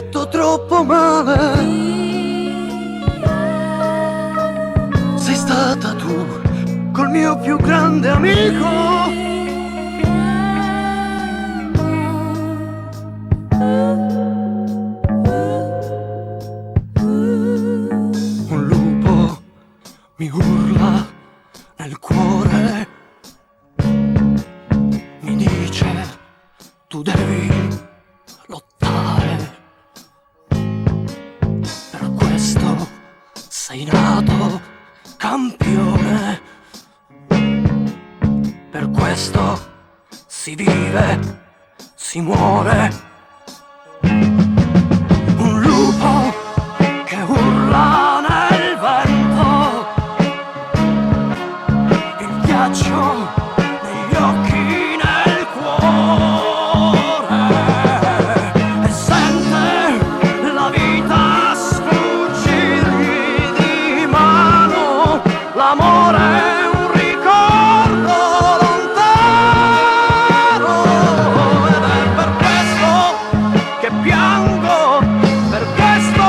fatto troppo male. Sei stata tu col mio più grande amico. Un lupo mi urla nel cuore, mi dice tu devi lottare, per questo sei nato campione, per questo si vive, si muore. Un lupo che urla nel vento, il ghiaccio negli occhi, nel cuore, e sente la vita sfuggirgli di mano. L'amore è un ricordo lontano, ed è per questo che piango, per questo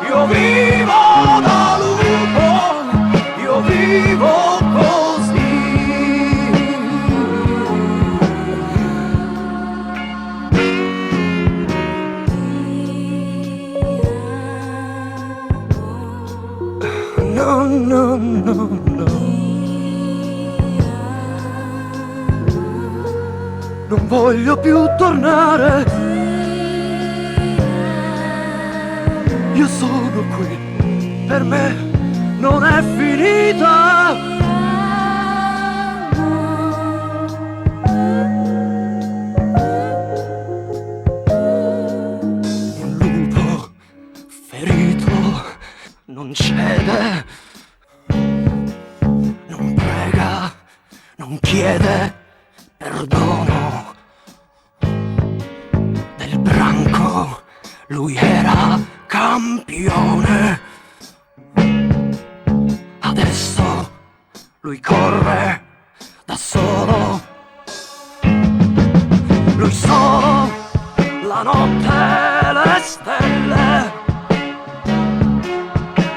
io vivo da lupo, io vivo così. No, no, no, no. Non voglio più tornare. Io sono qui, per me non è finita. Un lupo ferito non cede, non prega, non chiede perdono. Del branco lui era campione, adesso lui corre da solo, lui solo, la notte, le stelle,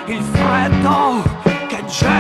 il freddo che gela